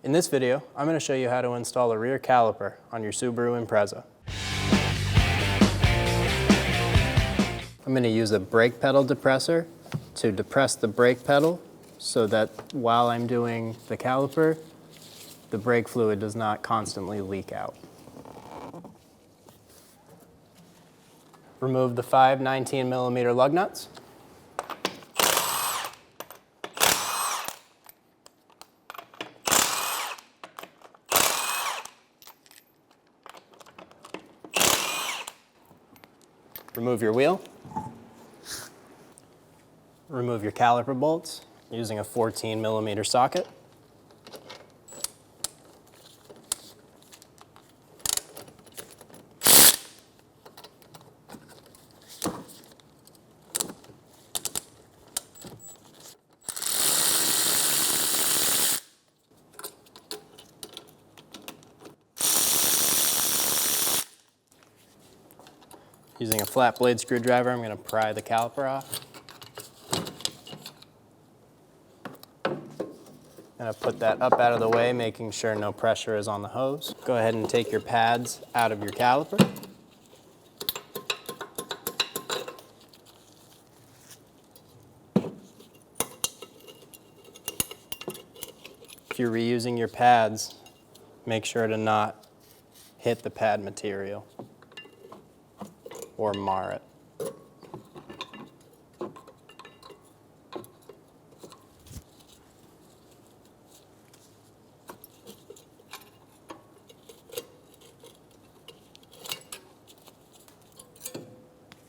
In this video, I'm going to show you how to install a rear caliper on your Subaru Impreza. I'm going to use a brake pedal depressor to depress the brake pedal so that while I'm doing the caliper, the brake fluid does not constantly leak out. Remove the 5 19mm lug nuts. Remove your wheel. Remove your caliper bolts using a 14mm socket. Using a flat blade screwdriver, I'm going to pry the caliper off. I'm going to put that up out of the way, making sure no pressure is on the hose. Go ahead and take your pads out of your caliper. If you're reusing your pads, make sure to not hit the pad material or mar it.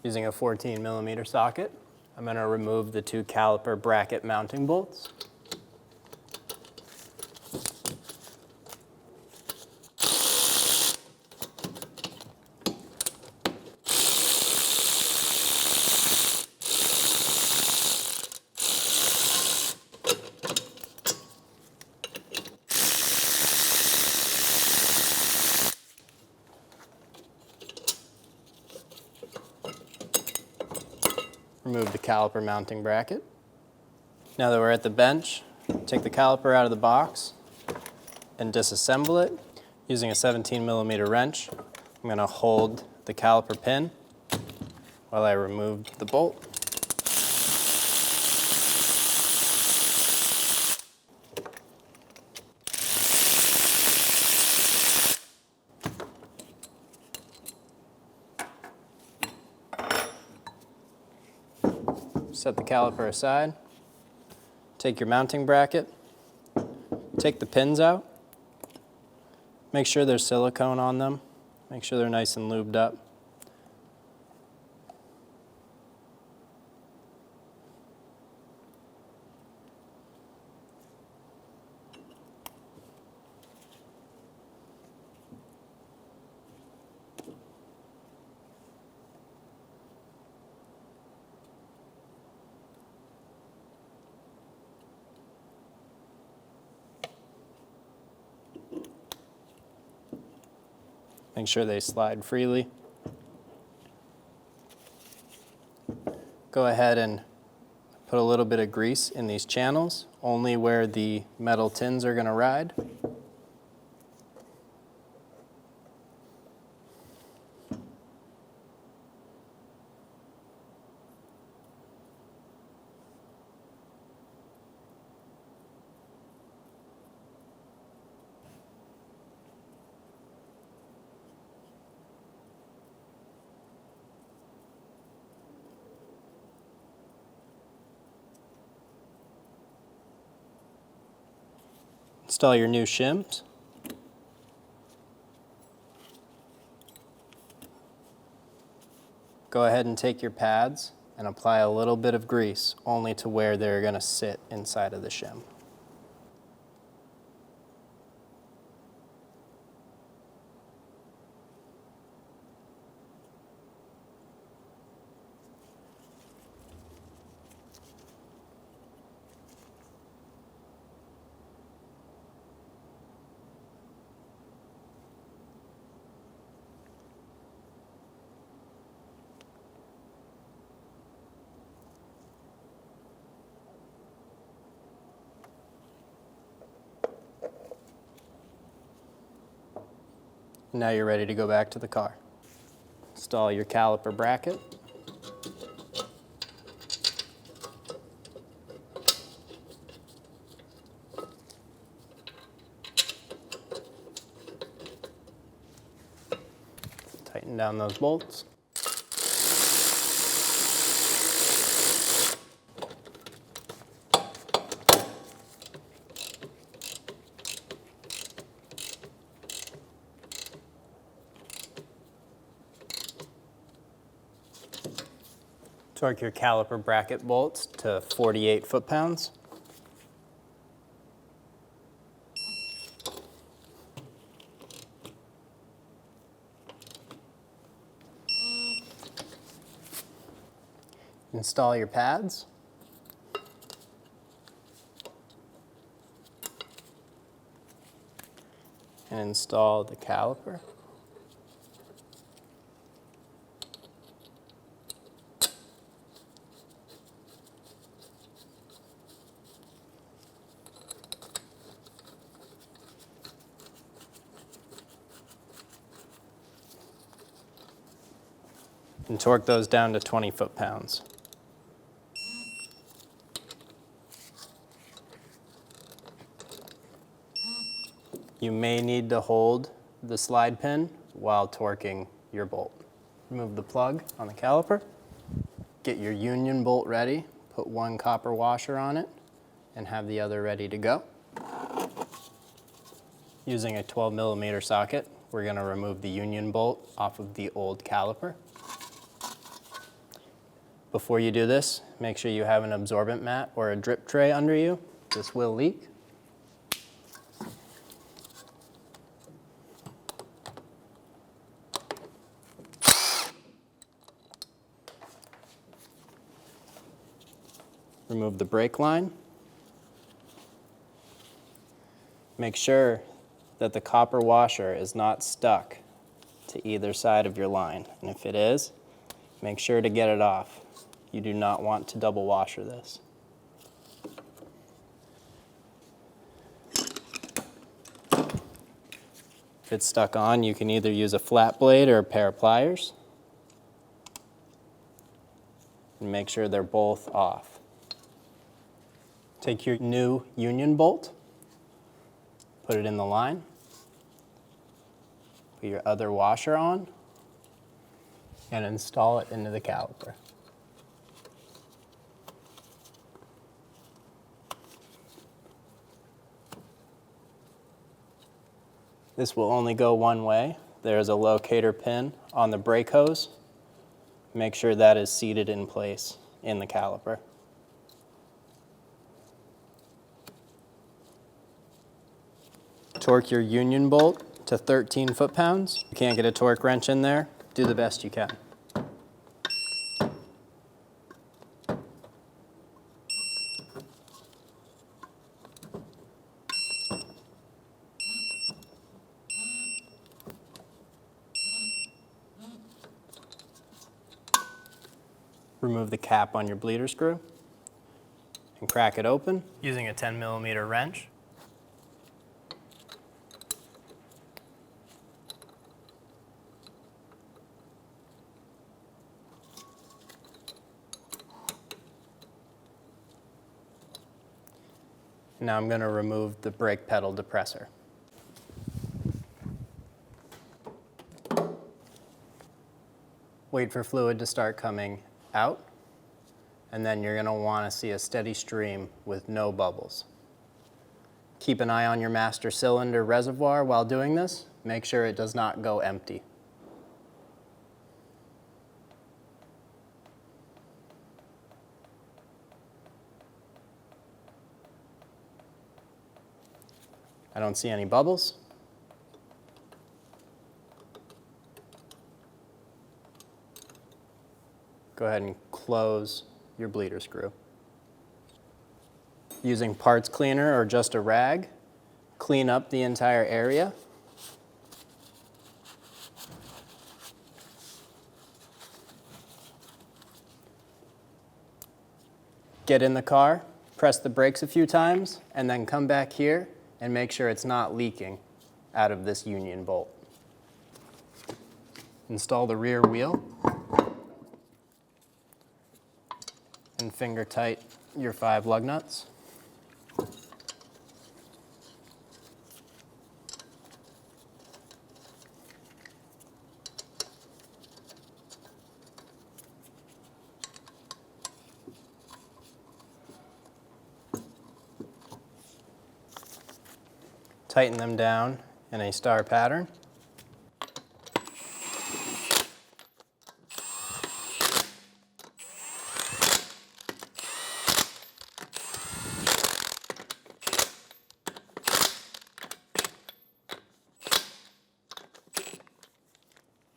Using a 14mm socket, I'm going to remove the 2 caliper bracket mounting bolts. Remove the caliper mounting bracket. Now that we're at the bench, take the caliper out of the box and disassemble it. Using a 17mm wrench, I'm going to hold the caliper pin while I remove the bolt. Set the caliper aside, take your mounting bracket, take the pins out, make sure there's silicone on them, make sure they're nice and lubed up. Make sure they slide freely. Go ahead and put a little bit of grease in these channels, only where the metal tins are going to ride. Install your new shims. Go ahead and take your pads and apply a little bit of grease only to where they're going to sit inside of the shim. Now you're ready to go back to the car. Install your caliper bracket. Tighten down those bolts. Torque your caliper bracket bolts to 48 foot-pounds. Install your pads. And install the caliper. And torque those down to 20 foot-pounds. You may need to hold the slide pin while torquing your bolt. Remove the plug on the caliper. Get your union bolt ready. Put one copper washer on it and have the other ready to go. Using a 12mm socket, we're going to remove the union bolt off of the old caliper. Before you do this, make sure you have an absorbent mat or a drip tray under you. This will leak. Remove the brake line. Make sure that the copper washer is not stuck to either side of your line. And if it is, make sure to get it off. You do not want to double washer this. If it's stuck on, you can either use a flat blade or a pair of pliers. And make sure they're both off. Take your new union bolt, put it in the line, put your other washer on, and install it into the caliper. This will only go one way. There is a locator pin on the brake hose. Make sure that is seated in place in the caliper. Torque your union bolt to 13 foot-pounds. If you can't get a torque wrench in there, do the best you can. Remove the cap on your bleeder screw and crack it open using a 10mm wrench. Now I'm going to remove the brake pedal depressor. Wait for fluid to start coming out, and then you're going to want to see a steady stream with no bubbles. Keep an eye on your master cylinder reservoir while doing this. Make sure it does not go empty. I don't see any bubbles. Go ahead and close your bleeder screw. Using parts cleaner or just a rag, clean up the entire area. Get in the car, press the brakes a few times, and then come back here and make sure it's not leaking out of this union bolt. Install the rear wheel and finger tight your 5 lug nuts. Tighten them down in a star pattern.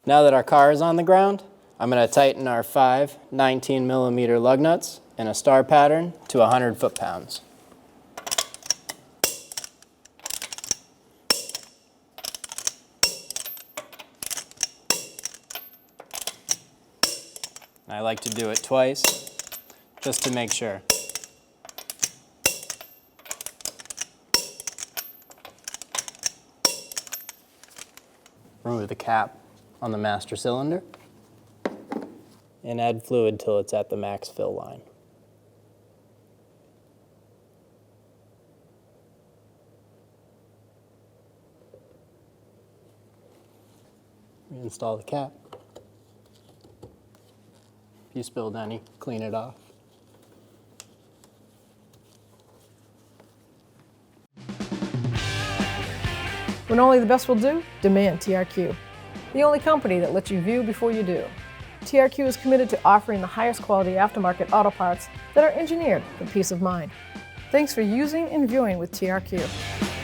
Now that our car is on the ground, I'm going to tighten our 5 19mm lug nuts in a star pattern to 100 foot-pounds. I like to do it twice, just to make sure. Remove the cap on the master cylinder and add fluid till it's at the max fill line. Reinstall the cap. If you spilled any, clean it off. When only the best will do, demand TRQ. The only company that lets you view before you do. TRQ is committed to offering the highest quality aftermarket auto parts that are engineered for peace of mind. Thanks for using and viewing with TRQ.